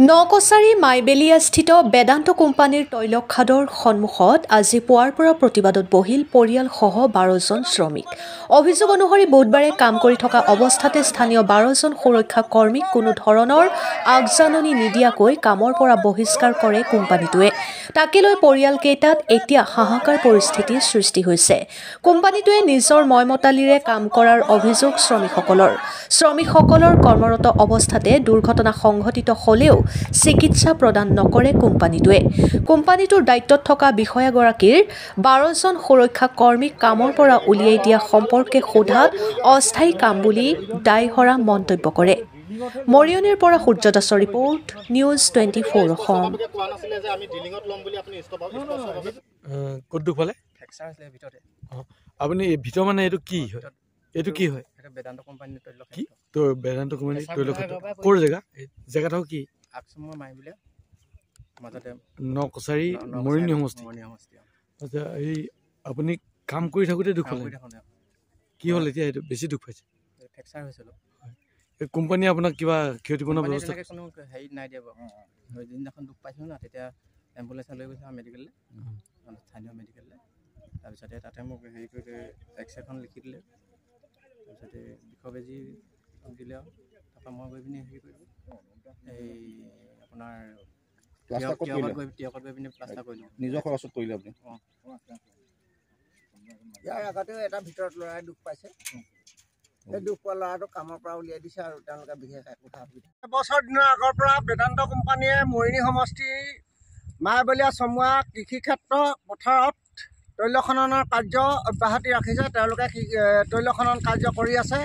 নকছাৰী মাইবেলিয়াস্থিত বেদান্ত কোম্পানীৰ তৈলক খাদৰ সন্মুখত আজি পুৱাৰ পৰা প্ৰতিবাদত বহিল পৰিয়ালসহ 12জন শ্ৰমিক। অভিযোগ অনুসৰি বুধবাৰে কাম কৰি থকা অৱস্থাতে স্থানীয় 12জন সুৰক্ষা কৰ্মীক কোনো ধৰণৰ আগজাননী নিদিয়াকৈ কামৰ পৰা বহিষ্কাৰ কৰে কোম্পানীটোৱে। তাকে লৈ পৰিয়ালকেইটাত এতিয়া হাহাকাৰ পৰিস্থিতিৰ সৃষ্টি হৈছে। কোম্পানীটোৱে নিজৰ ময়মতালিৰে কাম কৰাৰ অভিযোগ শ্ৰমিকসকলৰ কৰ্মৰত অৱস্থাতে দুৰ্ঘটনা সংঘটিত হ'লেও চিকিৎসা প্ৰদান নকৰে কোম্পানীটোৱে। কোম্পানীটোৰ দায়িত্বত থকা বিষয়াগৰাকীৰ 12জন সুৰক্ষা কৰ্মীক কামৰ পৰা উলিয়াই দিয়া সম্পৰ্কে সোধাত অস্থায়ী কাম বুলি দায়হৰা মন্তব্য কৰে। মৰিয়নিৰ পৰা সূৰ্য দাসৰ ৰিপৰ্ট, নিউজ 24 অসম। আপুনি ভিতৰ মানে এইটো কি হয়? এইটো কি হয়? বেদান্ত কোম্পানী তৈল কি তো বেদান্ত কোম্পানী তৈল কোৰ জেগা জেগাটো কি? আকচমৰ মাই বুলে মাজতে নকছাৰী মৰিয়নি সমষ্টি। আচ্ছা, এই আপুনি কাম কৰি থাকোঁতে দুখ পালে? কি হ'ল এতিয়া? এইটো বেছি দুখ পাইছে? ফ্ৰেকচাৰ হৈছিল। এই কোম্পানী আপোনাক কিবা ক্ষতিপূৰ্ণ ব্যৱস্থা কোনো হেৰি নাই দিয়া বাৰু। যিদিনাখন দুখ পাইছোঁ না তেতিয়া এম্বুলেঞ্চ লৈ গৈছে মেডিকেললৈ, স্থানীয় মেডিকেললৈ। তাৰপিছতে তাতে মোক হেৰি কৰি এক্সৰেখন লিখি দিলে। তাৰপিছতে বিষ বেজি দিলে আৰু তাৰপৰা মই গৈ পিনি হেৰি কৰিলোঁ, এই আপোনাৰ টিয়কত গৈ পিনি প্লাষ্টাৰ কৰিলোঁ। নিজৰ খৰচত কৰিলে আপুনি? ইয়াৰ আগতেও এটা ভিতৰত ল'ৰাই দুখ পাইছে। সেই দুখ পোৱা ল'ৰাটো কামৰ পৰা উলিয়াই দিছে আৰু তেওঁলোকে বিশেষ একো সুবিধা। এবছৰ দিনৰ আগৰ পৰা বেদান্ত কোম্পানীয়ে মৰিয়নি সমষ্টিৰ মাইবলীয়া চমুৱা কৃষি ক্ষেত্ৰ পথাৰত তৈল খননৰ কাৰ্য অব্যাহতি ৰাখিছে। তেওঁলোকে তৈল খনন কাৰ্য কৰি আছে।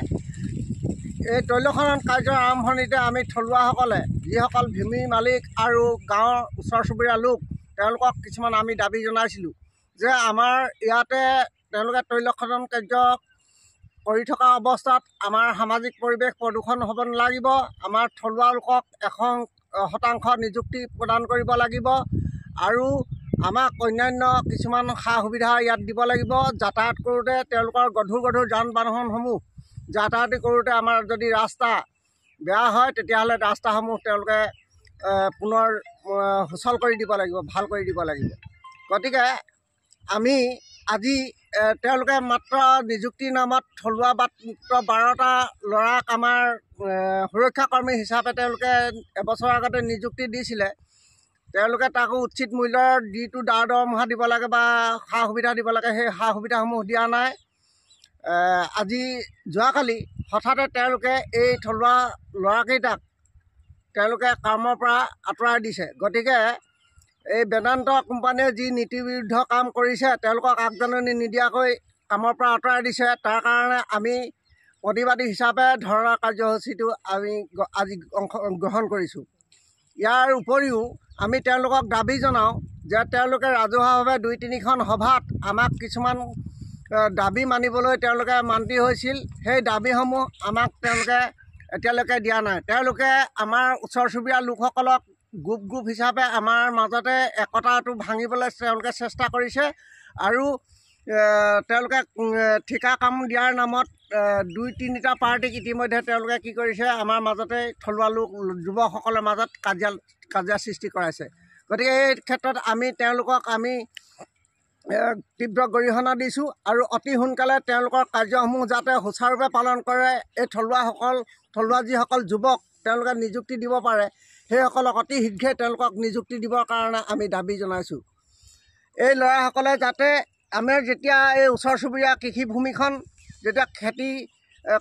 এই তৈল খনন কাৰ্যৰ আৰম্ভণিতে আমি থলুৱাসকলে, যিসকল ভূমি মালিক আৰু গাঁৱৰ ওচৰ চুবুৰীয়া লোক, তেওঁলোকক কিছুমান আমি দাবী জনাইছিলোঁ যে আমাৰ ইয়াতে তেওঁলোকে তৈল খনন কাৰ্য কৰি থকা অৱস্থাত আমাৰ সামাজিক পৰিৱেশ প্ৰদূষণ হ'ব নালাগিব, আমাৰ থলুৱা লোকক 100% নিযুক্তি প্ৰদান কৰিব লাগিব আৰু আমাক অন্যান্য কিছুমান সা সুবিধা ইয়াত দিব লাগিব। যাতায়াত কৰোঁতে তেওঁলোকৰ গধুৰ যান বাহনসমূহ যাতায়াত কৰোঁতে আমাৰ যদি ৰাস্তা বেয়া হয় তেতিয়াহ'লে ৰাস্তাসমূহ তেওঁলোকে পুনৰ সুচল কৰি দিব লাগিব, ভাল কৰি দিব লাগিব। গতিকে আমি আজি তেওঁলোকে মাত্ৰ নিযুক্তিৰ নামত থলুৱা মাত্ৰ 12টা ল'ৰাক আমাৰ সুৰক্ষা কৰ্মী হিচাপে তেওঁলোকে এবছৰৰ আগতে নিযুক্তি দিছিলে। তেওঁলোকে তাকো উচিত মূল্যৰ যিটো দৰমহা দিব লাগে বা সা সুবিধা দিব লাগে, সেই সা সুবিধাসমূহ দিয়া নাই। আজি যোৱাকালি হঠাতে তেওঁলোকে এই থলুৱা ল'ৰাকেইটাক তেওঁলোকে কামৰ পৰা আঁতৰাই দিছে। গতিকে এই বেদান্ত কোম্পানীয়ে যি নীতি বিৰুদ্ধ কাম কৰিছে, তেওঁলোকক আগজাননী নিদিয়াকৈ কামৰ পৰা আঁতৰাই দিছে। তাৰ কাৰণে আমি প্ৰতিবাদী হিচাপে ধৰ্ণা কাৰ্যসূচীটো আমি আজি গ্ৰহণ কৰিছোঁ। ইয়াৰ উপৰিও আমি তেওঁলোকক দাবী জনাওঁ যে তেওঁলোকে ৰাজহুৱাভাৱে 2-3খন সভাত আমাক কিছুমান দাবী মানিবলৈ তেওঁলোকে মান্তি হৈছিল। সেই দাবীসমূহ আমাক তেওঁলোকে এতিয়ালৈকে দিয়া নাই। তেওঁলোকে আমাৰ ওচৰ চুবুৰীয়া লোকসকলক গ্ৰুপ হিচাপে আমাৰ মাজতে একতাটো ভাঙিবলৈ তেওঁলোকে চেষ্টা কৰিছে আৰু তেওঁলোকে ঠিকা কাম দিয়াৰ নামত 2-3টা পাৰ্টিক ইতিমধ্যে তেওঁলোকে কি কৰিছে, আমাৰ মাজতে থলুৱা লোক যুৱকসকলৰ মাজত কাজিয়া সৃষ্টি কৰাইছে। গতিকে এই ক্ষেত্ৰত আমি তেওঁলোকক তীব্ৰ গৰিহণা দিছোঁ আৰু অতি সোনকালে তেওঁলোকৰ কাৰ্যসমূহ যাতে সুচাৰুৰূপে পালন কৰে, এই থলুৱা যিসকল যুৱক তেওঁলোকে নিযুক্তি দিব পাৰে, সেইসকলক অতি শীঘ্ৰে তেওঁলোকক নিযুক্তি দিবৰ কাৰণে আমি দাবী জনাইছোঁ। এই ল'ৰাসকলে যাতে আমাৰ যেতিয়া এই ওচৰ চুবুৰীয়া কৃষিভূমিখন যেতিয়া খেতি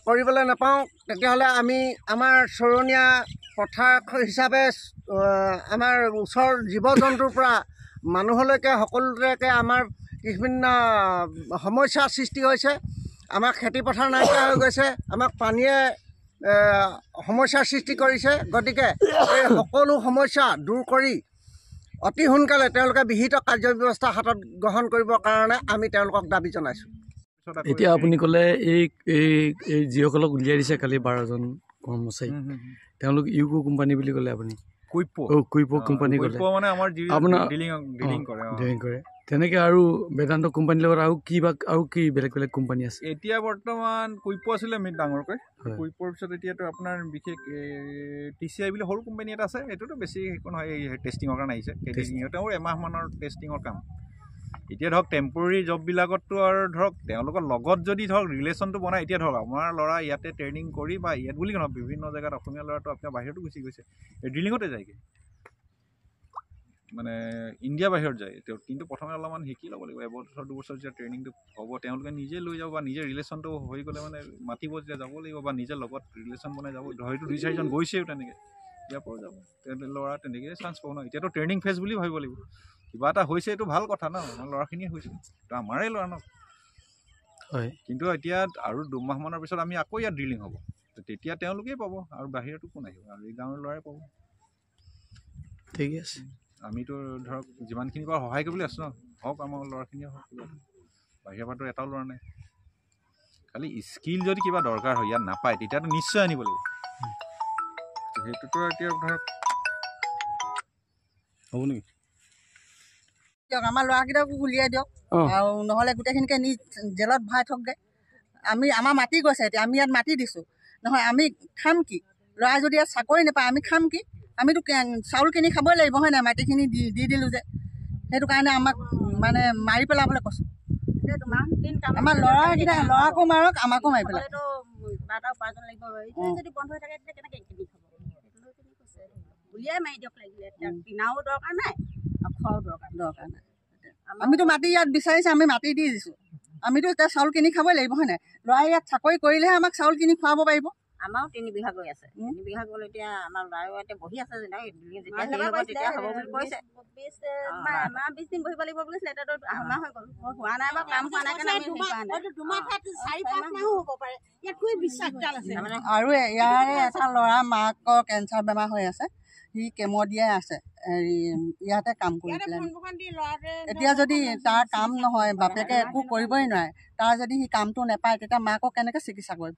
কৰিবলৈ নাপাওঁ, তেতিয়াহ'লে আমি আমাৰ চৰণীয়া পথাৰ হিচাপে আমাৰ ওচৰ জীৱ জন্তুৰ পৰা মানুহলৈকে সকলোলৈকে আমাৰ বিভিন্ন সমস্যাৰ সৃষ্টি হৈছে। আমাৰ খেতিপথাৰ নাইকিয়া হৈ গৈছে, আমাক পানীয়ে সমস্যাৰ সৃষ্টি কৰিছে। গতিকে এই সকলো সমস্যা দূৰ কৰি অতি সোনকালে তেওঁলোকে বিহিত কাৰ্যব্যৱস্থা হাতত গ্ৰহণ কৰিবৰ কাৰণে আমি তেওঁলোকক দাবী জনাইছোঁ। এতিয়া আপুনি ক'লে এই যিসকলক উলিয়াই দিছে কালি 12জন কৰ্মচাৰী, তেওঁলোক ইউকো কোম্পানী বুলি ক'লে আপুনি? কুইপো কোম্পানী ক'লে। আপোনাৰ ডিলিং কৰে। তেনেকৈ আৰু বেদান্ত কোম্পানীৰ লগত আৰু কি বেলেগ বেলেগ কোম্পানী আছে? এতিয়া বৰ্তমান কুইপো আছিলে মেইন ডাঙৰকৈ। হয়। কুইপোৰ পিছত এতিয়াতো আপোনাৰ বিশেষ TCI বুলি সৰু কোম্পানী এটা আছে। এইটোতো বেছি একো নহয়, এই টেষ্টিঙৰ কাৰণে আহিছে। সিহঁতেও এমাহমানৰ টেষ্টিঙৰ কাম। এতিয়া ধৰক টেম্পৰেৰী জববিলাকততো আৰু ধৰক তেওঁলোকৰ লগত যদি ধৰক ৰিলেশ্যনটো বনায়, এতিয়া ধৰক আমাৰ ল'ৰা ইয়াতে ট্ৰেইনিং কৰি বা ইয়াত বুলি নহয়, বিভিন্ন জেগাত অসমীয়া ল'ৰাটো আপোনাৰ বাহিৰতো গুচি গৈছে, এই ড্ৰিলিঙতে যায়গৈ, মানে ইণ্ডিয়া বাহিৰত যায় তেওঁ। কিন্তু প্ৰথমে অলপমান শিকি ল'ব লাগিব, এবছৰ 2 বছৰ যেতিয়া ট্ৰেইনিংটো হ'ব তেওঁলোকে নিজে লৈ যাব বা নিজে ৰিলেশ্যনটো হৈ গ'লে মানে মাতিব যেতিয়া যাব লাগিব বা নিজে লগত ৰিলেশ্যন বনাই যাব। হয়তো 2-4জন গৈছেও তেনেকৈ, ইয়াৰ পৰাও যাব ল'ৰা, তেনেকৈয়ে চান্স পাব ন। এতিয়াতো ট্ৰেইনিং ফেজ বুলি ভাবিব লাগিব। কিবা এটা হৈছে এইটো ভাল কথা ন, আমাৰ ল'ৰাখিনিয়ে হৈছে, তো আমাৰেই ল'ৰা ন। হয়। কিন্তু এতিয়া আৰু 2 মাহমানৰ পিছত আমি আকৌ ইয়াত ড্ৰিলিং হ'ব, তেতিয়া তেওঁলোকেই পাব আৰু বাহিৰতো কোন আহিব, আৰু এই গাঁৱৰ ল'ৰাই পাব। ঠিকে আছে। আমিতো ধৰক যিমানখিনি বাৰু সহায় কৰিবলৈ আছোঁ ন, হওক আমাৰ ল'ৰাখিনিয়ে হওক, কিবা বাহিৰৰ পৰাতো এটাও ল'ৰা নাই। খালি স্কিল যদি কিবা দৰকাৰ হয় ইয়াত নাপায়, তেতিয়াতো নিশ্চয় আনিব লাগিব। সেইটোতো এতিয়া ধৰক হ'ব নেকি? দিয়ক আমাৰ ল'ৰাকেইটাকো উলিয়াই দিয়ক, আৰু নহ'লে গোটেইখিনিকে নি জেলত ভৰাই থকগৈ। আমাৰ মাটি গৈছে, এতিয়া আমি ইয়াত মাটি দিছোঁ নহয়, আমি খাম কি? ল'ৰাই যদি ইয়াত চাকৰি নাপায় আমি খাম কি? আমিতো চাউল কিনি খাবই লাগিব হয় নাই? মাটিখিনি দি দিলোঁ যে, সেইটো কাৰণে আমাক মানে মাৰি পেলাবলৈ কৈছোঁ। আমাৰ ল'ৰাকো মাৰক, আমাকো মাৰি পেলাওক। আমিতো মাটি ইয়াত বিচাৰিছে, আমি মাটি দি দিছোঁ, আমিতো এতিয়া চাউল কিনি খাবই লাগিব হয় নাই? ল'ৰাই ইয়াত চাকৰি কৰিলেহে আমাক চাউল কিনি খুৱাব পাৰিব। আমাৰো 3 বিঘা গৈ আছে, 3 বিঘা গ'ল। এতিয়া আমাৰ ল'ৰাও এতিয়া বহি আছে, যেতিয়া তেতিয়া হ'ব বুলি কৈছে। 20 দিন বহিব লাগিব বুলিছিলে, এতিয়াতো আহমাহ হৈ গ'ল, হোৱা নাই বা কাম হোৱা নাই কাৰণে আমি আৰু ইয়াৰে এটা ল'ৰা মাকৰ কেঞ্চাৰ বেমাৰ হৈ আছে, সি কেমো দিয়াই আছে, হেৰি ইয়াতে কাম কৰি পেলাই। এতিয়া যদি তাৰ কাম নহয়, বাপেকে একো কৰিবই নোৱাৰে, তাৰ যদি সি কামটো নাপায়, তেতিয়া মাকক কেনেকৈ চিকিৎসা কৰিব?